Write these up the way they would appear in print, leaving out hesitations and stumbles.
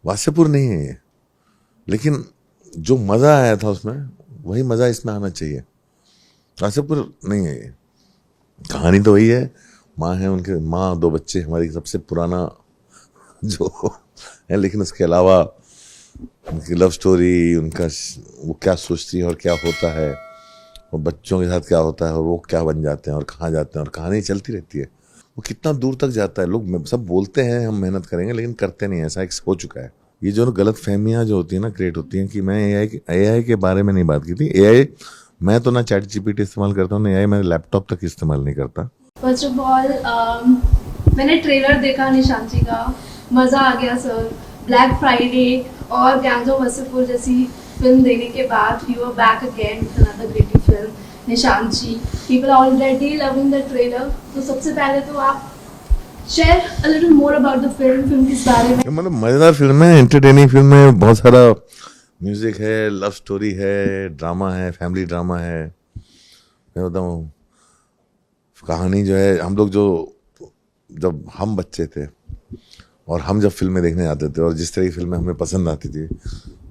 वासेपुर नहीं है ये, लेकिन जो मज़ा आया था उसमें वही मज़ा इसमें आना चाहिए। वासेपुर नहीं है ये, कहानी तो वही है। माँ है, उनके माँ, दो बच्चे, हमारी सबसे पुराना जो है, लेकिन उसके अलावा उनकी लव स्टोरी, उनका वो क्या सोचती है और क्या होता है, और बच्चों के साथ क्या होता है, और वो क्या बन जाते हैं और कहाँ जाते हैं, और कहानी चलती रहती है। वो कितना दूर तक जाता है। लोग सब बोलते हैं हम मेहनत करेंगे, लेकिन करते नहीं। ऐसा एक हो चुका है। ये जो गलत फहमियाँ जो होती है ना, क्रिएट होती हैं कि मैं एआई के बारे में नहीं बात की थी। एआई मैं तो ना चैट जीपीटी इस्तेमाल करता हूँ, ना एआई मैं लैपटॉप तक इस्तेमाल नहीं करता। फर्स्ट ऑफ ऑल मैंने ट्रेलर देखा निशांत जी का, मज़ा आ गया सर। ब्लैक फ्राइडे और गैंग्स ऑफ वासेपुर जैसी फिल्म देखने के बाद you are back again with another great film Nishant ji. People are already loving the trailer. तो सबसे पहले तो आप share a little more about the film किस बारे में? मतलब मज़ेदार फिल्म है, एंटरटेनिंग फिल्म है, बहुत सारा म्यूजिक है, लव स्टोरी है, ड्रामा है, फैमिली ड्रामा है। मैं बताऊँ, कहानी जो है, हम लोग जो जब हम बच्चे थे और हम जब फिल्में देखने जाते थे और जिस तरह की फिल्में हमें पसंद आती थी,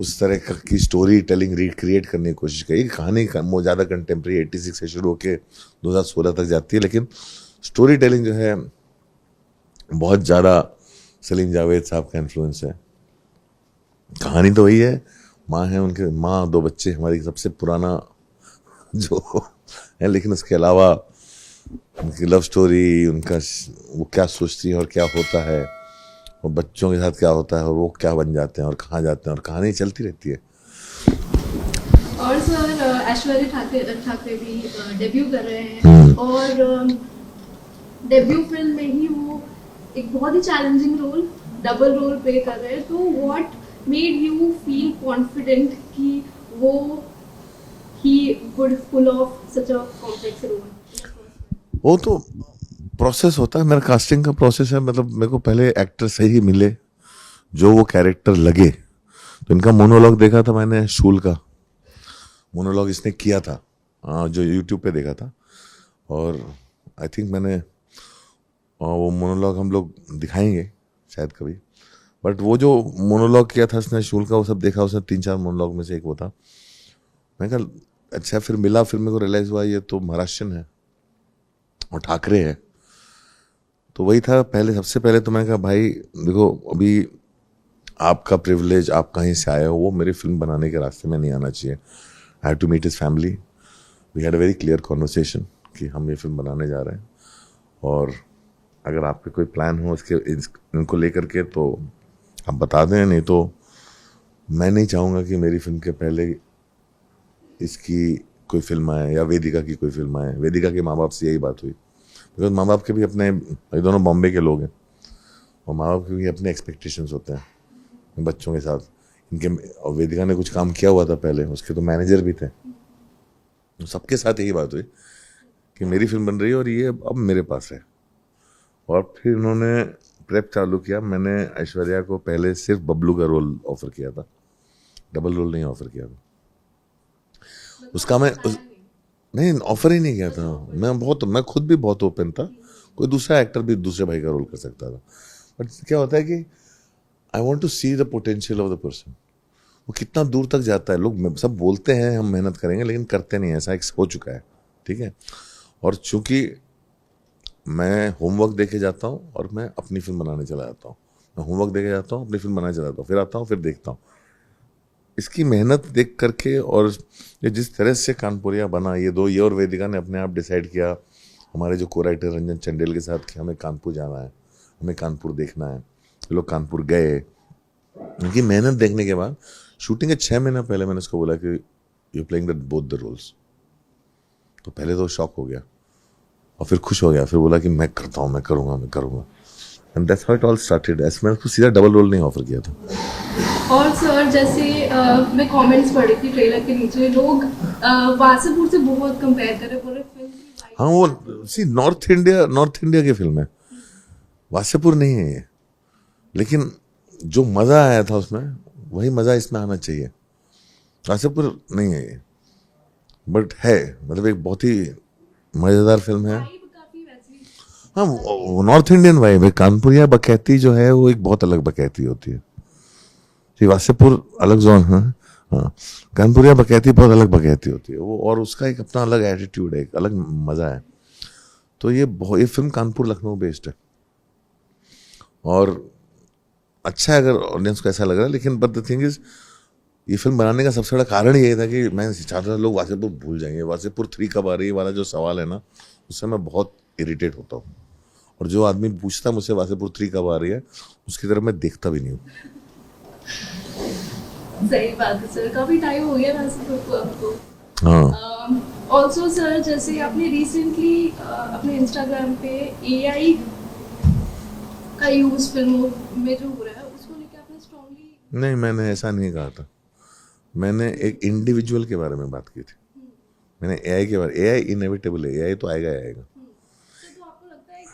उस तरह की स्टोरी टेलिंग रिक्रिएट करने की कोशिश करी। कहानी वो ज़्यादा कंटेम्प्रेरी 86 से शुरू होकर 2016 तक जाती है, लेकिन स्टोरी टेलिंग जो है बहुत ज़्यादा सलीम जावेद साहब का इन्फ्लुएंस है। कहानी तो वही है। माँ है, उनके माँ, दो बच्चे, हमारी सबसे पुराना जो है, लेकिन उसके अलावा उनकी लव स्टोरी, उनका वो क्या सोचती है और क्या होता है, और बच्चों के साथ क्या होता है, और वो क्या बन जाते हैं और कहाँ जाते हैं, और कहानी चलती रहती है। और सर ऐश्वर्या ठाकरे भी डेब्यू कर रहे हैं, और डेब्यू फिल्म में ही वो एक बहुत ही challenging role, double role play कर रहे हैं। तो what made you feel confident कि वो ही would pull off such a complex role? वो तो प्रोसेस होता है, मेरा कास्टिंग का प्रोसेस है। मतलब मेरे को पहले एक्टर सही मिले जो वो कैरेक्टर लगे। तो इनका मोनोलॉग देखा था मैंने, शूल का मोनोलॉग इसने किया था, जो यूट्यूब पे देखा था, और आई थिंक मैंने वो मोनोलॉग हम लोग दिखाएंगे शायद कभी। बट वो जो मोनोलॉग किया था उसने शूल का, वो सब देखा उसने, 3-4 मोनोलॉग में से एक वो था। मैं कहा अच्छा, फिर मिला, फिर मेरे को रियलाइज हुआ ये तो महाराष्ट्रन है और ठाकरे है। तो वही था पहले, सबसे पहले तो मैंने कहा भाई देखो, अभी आपका प्रिविलेज, आप कहीं से आए हो, वो मेरी फिल्म बनाने के रास्ते में नहीं आना चाहिए। I have to meet his family. We had a very clear conversation कि हम ये फिल्म बनाने जा रहे हैं, और अगर आपके कोई प्लान हो इसके इनको लेकर के तो आप बता दें, नहीं तो मैं नहीं चाहूँगा कि मेरी फिल्म के पहले इसकी कोई फिल्म आए या वेदिका की कोई फिल्म आए। वेदिका के माँ बाप से यही बात हुई, बिकॉज माँ बाप के भी अपने, ये दोनों बॉम्बे के लोग हैं, और माँ बाप के भी अपने एक्सपेक्टेशंस होते हैं बच्चों के साथ इनके। और वेदिका ने कुछ काम किया हुआ था पहले, उसके तो मैनेजर भी थे। तो सबके साथ यही बात हुई कि मेरी फिल्म बन रही है और ये अब मेरे पास है। और फिर उन्होंने प्रेप चालू किया। मैंने ऐश्वर्या को पहले सिर्फ बबलू का रोल ऑफर किया था, डबल रोल नहीं ऑफर किया था उसका। नहीं, ऑफर ही नहीं किया था। मैं खुद भी बहुत ओपन था, कोई दूसरा एक्टर भी दूसरे भाई का रोल कर सकता था। बट क्या होता है कि I want to see the potential of the person. वो कितना दूर तक जाता है। लोग सब बोलते हैं हम मेहनत करेंगे, लेकिन करते नहीं। ऐसा एक हो चुका है, ठीक है। और चूंकि मैं होमवर्क देके जाता हूँ और मैं अपनी फिल्म बनाने चला जाता हूँ, मैं होमवर्क देके जाता हूँ, अपनी फिल्म बनाने चला जाता हूँ, फिर आता हूँ, फिर देखता हूँ। इसकी मेहनत देख करके, और ये जिस तरह से कानपुरिया बना, ये और वेदिका ने अपने आप डिसाइड किया, हमारे जो को राइटर रंजन चंडेल के साथ, कि हमें कानपुर जाना है, हमें कानपुर देखना है। लोग कानपुर गए। इनकी मेहनत देखने के बाद शूटिंग के 6 महीना पहले मैंने उसको बोला कि you playing both the roles. तो पहले तो शॉक हो गया और फिर खुश हो गया, फिर बोला कि मैं करता हूँ, मैं करूँगा। And that's how it all started. ऐसे मैंने उसको सीधा डबल रोल नहीं ऑफर किया था। और सर जैसे मैं कमेंट्स पढ़ी थी ट्रेलर के नीचे, लोग वासेपुर से बहुत कंपेयर कर रहे पूरे फिल्म की। हाँ, वो सी नॉर्थ इंडिया की फिल्म है, वासेपुर नहीं है ये, लेकिन जो मज़ा आया था उसमें वही मज़ा इसमें आना चाहिए। वासेपुर नहीं है ये, बट है, मतलब एक बहुत ही मज़ेदार फिल्म है। हाँ, नॉर्थ इंडियन वाइब है। कानपुरिया बकैती जो है वो एक बहुत अलग बकैती होती है। जी वासेपुर अलग जोन है। हाँ, कानपुरिया बकैती बहुत अलग बकैती होती है वो, और उसका एक अपना अलग एटीट्यूड है, एक अलग मजा है। तो ये फिल्म कानपुर लखनऊ बेस्ड है, और अच्छा है अगर ऑडियंस को ऐसा लग रहा है। लेकिन बट द थिंग इज, ये फिल्म बनाने का सबसे बड़ा कारण ये था कि मैं चाहता था लोग वासेपुर भूल जाएंगे। वासेपुर 3 कब आ रही है वाला जो सवाल है ना, उससे मैं बहुत इरिटेट होता हूँ, और जो आदमी पूछता मुझसे वासेपुर 3 कब आ रही है, उसकी तरफ मैं देखता भी नहीं हूँ। सही बात है सर, काफी टाइम हो गया वैसे तो आपको। हाँ ऑल्सो सर, जैसे आपने रिसेंटली अपने इंस्टाग्राम पे एआई का यूज फिल्मों में जो हो रहा है उसको लेके आपने स्ट्रांगली। नहीं, मैंने ऐसा नहीं कहा था। मैंने एक इंडिविजुअल के बारे में बात की थी। मैंने एआई के बारे, एआई इनएविटेबल है, एआई तो आएगा ही आएगा। तो आपको लगता है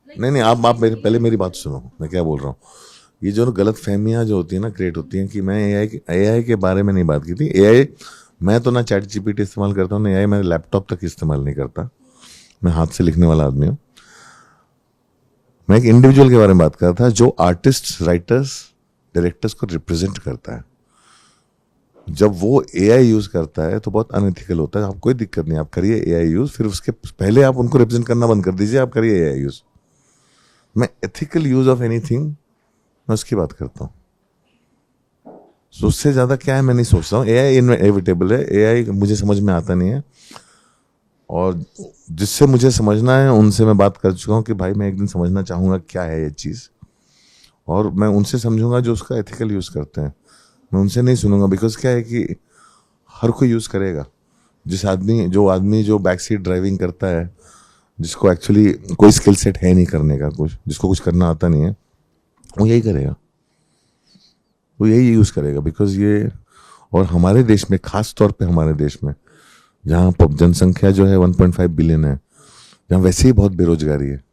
कि नहीं नहीं, आप मेरे पहले मेरी बात सुनो, मैं क्या बोल रहा हूँ। ये जो गलत फहमियाँ जो होती है ना, क्रिएट होती हैं कि मैं एआई के बारे में नहीं बात की थी। एआई, मैं तो ना चैट जीपीटी इस्तेमाल करता हूँ, ना एआई मैं लैपटॉप तक इस्तेमाल नहीं करता। मैं हाथ से लिखने वाला आदमी हूँ। मैं एक इंडिविजुअल के बारे में बात कर रहा था जो आर्टिस्ट, राइटर्स, डायरेक्टर्स को रिप्रेजेंट करता है। जब वो एआई यूज करता है तो बहुत अनएथिकल होता है। आप कोई दिक्कत नहीं, आप करिए एआई यूज, फिर उसके पहले आप उनको रिप्रेजेंट करना बंद कर दीजिए, आप करिए एआई यूज। मैं एथिकल यूज ऑफ एनीथिंग, मैं उसकी बात करता हूँ। तो उससे ज्यादा क्या है मैं नहीं सोचता हूँ। एआई इनएविटेबल है, एआई मुझे समझ में आता नहीं है, और जिससे मुझे समझना है उनसे मैं बात कर चुका हूँ कि भाई मैं एक दिन समझना चाहूंगा क्या है ये चीज, और मैं उनसे समझूंगा जो उसका एथिकल यूज करते हैं। मैं उनसे नहीं सुनूंगा, बिकॉज क्या है कि हर कोई यूज करेगा। जो बैक सीट ड्राइविंग करता है, जिसको एक्चुअली कोई स्किल सेट है नहीं करने का, कुछ जिसको कुछ करना आता नहीं है, वो यही करेगा, वो यही यूज करेगा। बिकॉज ये, और हमारे देश में, खास तौर पे हमारे देश में, जहाँ जनसंख्या जो है 1.5 बिलियन है, जहाँ वैसे ही बहुत बेरोजगारी है,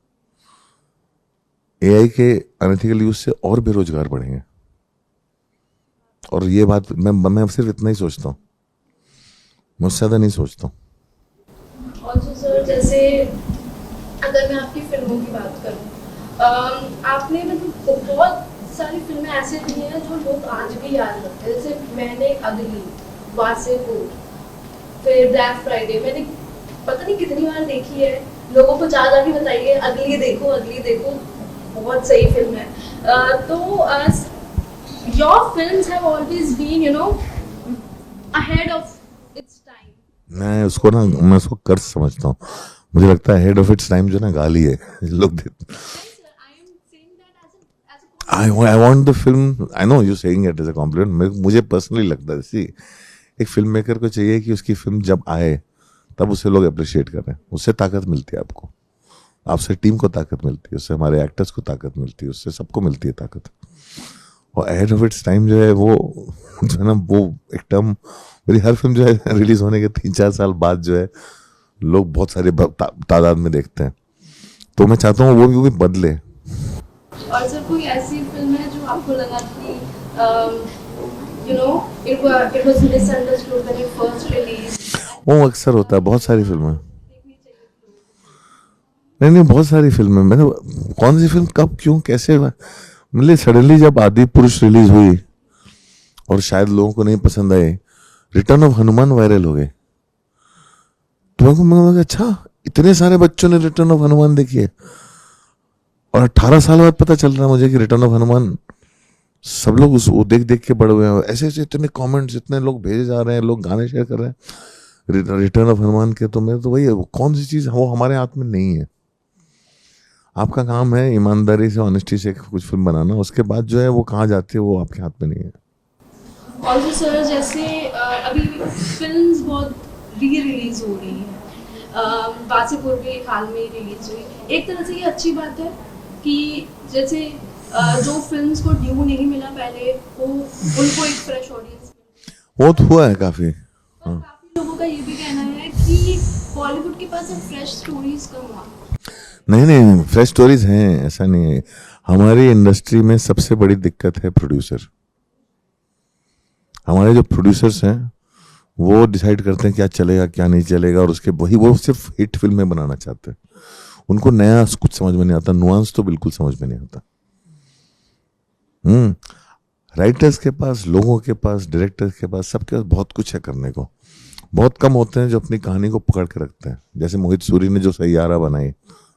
एआई के अनएथिकल यूज से और बेरोजगार बढ़ेंगे। और ये बात मैं सिर्फ इतना ही सोचता हूँ, मैं उससे ज्यादा नहीं सोचता हूँ। ऑल्सो सर, जैसे अगर मैं आपकी फिल्मों की बात करूं, आपने मतलब बहुत सारी फिल्में ऐसे दी हैं जो लोग आज भी याद रखते हैं। जैसे मैंने अगली, वासेपुर, फिर ब्लैक फ्राइडे, मैंने पता नहीं कितनी बार देखी है। लोगों को जा जाके बताइए अगली देखो, अगली देखो, बहुत सही फिल्म है। तो your films have always been, you know, ahead of its time. मैं उसको कर्ज समझता हूँ। मुझे लगता है हेड ऑफ इट्स टाइम जो ना गाली है लोग। Sir, I am saying that as a I want the film, I know you saying it as a compliment. मुझे पर्सनली लगता है, सी, एक फिल्म मेकर को चाहिए कि उसकी फिल्म जब आए तब उसे लोग अप्रिशिएट करें। उससे ताकत मिलती है आपको, आपसे टीम को ताकत मिलती है, उससे हमारे एक्टर्स को ताकत मिलती है, उससे सबको मिलती है ताकत। और एहेड ऑफ इट्स टाइम जो है वो जो है ना, वो एक टर्म, मेरी हर फिल्म जो है रिलीज होने के 3-4 साल बाद जो है लोग बहुत सारे तादाद में देखते हैं। तो मैं चाहता हूँ वो भी बदले। और सर, कोई ऐसी फिल्म है जो आपको लगा कि you know it was misunderstood when it first release? वो अक्सर होता है, बहुत सारी फिल्में। देखनी चाहिए। नहीं नहीं, बहुत सारी फिल्में। मैंने कौन सी फिल्म कब क्यों कैसे, मतलब सडनली जब आदि पुरुष रिलीज हुई और शायद लोगों को नहीं पसंद आए, रिटर्न ऑफ हनुमान वायरल हो गए, तो मैं अच्छा, इतने सारे बच्चों ने रिटर्न ऑफ हनुमान देखी है, और 18 साल बाद पता चल रहा है मुझे कि रिटर्न ऑफ हनुमान सब लोग वो देख देख के बड़े हुए हैं। ऐसे ऐसे इतने कमेंट्स, इतने लोग भेजे जा रहे हैं, लोग गाने शेयर कर रहे हैं रिटर्न ऑफ हनुमान के। तो मैं तो वही है, वो कौन सी चीज वो हमारे हाथ में नहीं है। आपका काम है ईमानदारी से, ऑनेस्टी से कुछ फिल्म बनाना, उसके बाद जो है वो कहाँ जाती है वो आपके हाथ में नहीं है। ऑल्सो सर, जैसे अभी फिल्म्स बहुत रिलीज हो रही हैं। वासेपुर भी हाल में ही रिलीज हुई। एक तरह से ये अच्छी बात है कि जैसे जो फिल्म्स को ड्यू नहीं मिला पहले, वो उनको एक फ्रेश ऑडियंस मिला। वो तो हुआ है काफी। पर काफी लोगों का ये भी कहना है कि बॉलीवुड के पास अब फ्रेश स्टोरीज कम हुआ। नहीं नहीं, फ्रेश स्टोरीज हैं, ऐसा नहीं है। हमारी इंडस्ट्री में सबसे बड़ी दिक्कत है प्रोड्यूसर। हमारे जो प्रोड्यूसर्स हैं वो डिसाइड करते हैं क्या चलेगा क्या नहीं चलेगा, और उसके वो सिर्फ हिट फिल्में बनाना चाहते हैं। उनको नया कुछ समझ में नहीं आता, नुआंस तो बिल्कुल समझ में नहीं आता। राइटर्स के पास, लोगों के पास, डायरेक्टर्स के पास, सबके पास बहुत कुछ है करने को। बहुत कम होते हैं जो अपनी कहानी को पकड़ के रखते हैं। जैसे मोहित सूरी ने जो सैयारा बनाई,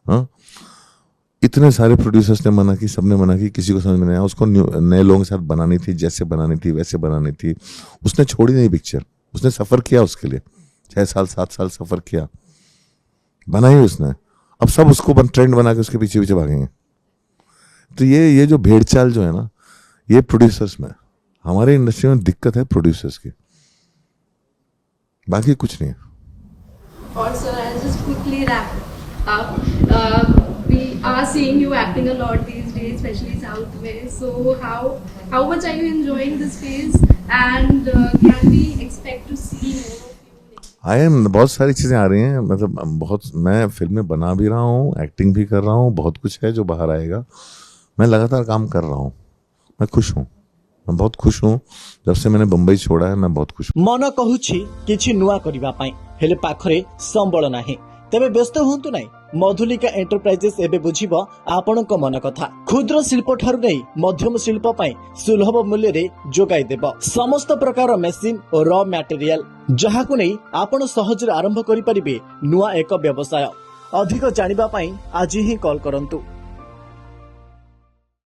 हाँ, इतने सारे प्रोड्यूसर्स ने मना की, सबने मना की, किसी को समझ में नहीं आया। उसको नए लोगों के साथ बनानी थी, जैसे बनानी थी वैसे बनानी थी। उसने छोड़ी नहीं पिक्चर, उसने सफर किया उसके लिए, 6 साल 7 साल सफर किया, बनाई उसने। अब सब उसको ट्रेंड बना के उसके पीछे पीछे भागेंगे। तो ये जो भेड़चाल जो है ना, ये प्रोड्यूसर्स में, हमारे इंडस्ट्री में दिक्कत है प्रोड्यूसर्स की, बाकी कुछ नहीं है। और sir, I'll just quickly wrap up. We are seeing you acting a lot these days, especially South में. So how much are you enjoying this phase? And can we expect to see more of you? I am, बहुत सारी चीज़ें आ रही हैं, मतलब बहुत, मैं फिल्में बना भी रहा हूँ, एक्टिंग भी कर रहा हूँ, बहुत कुछ है जो बाहर आएगा। मैं लगातार काम कर रहा हूँ, मैं खुश हूँ, मैं बहुत खुश हूँ। जब से मैंने बम्बई छोड़ा है मैं बहुत खुश हूँ। मन कहूछि किछि नुआ करिबा पई, हेले पाखरे संबल नाही। तेबे व्यस्त हुंतु नाही, मधुलिका एंटरप्राइजेस एबे बुझिबो आपणक मन कथा। क्षुद्र शिल्प ठारु नै मध्यम शिल्प पई सुलभ मूल्य रे जोगाई देबो समस्त प्रकार मेसिन और रॉ मटेरियल, जहाकु नै आपण सहज आरंभ करि परिबे नुआ एक व्यवसाय। अधिक जानिबा पई आज ही कॉल करंतु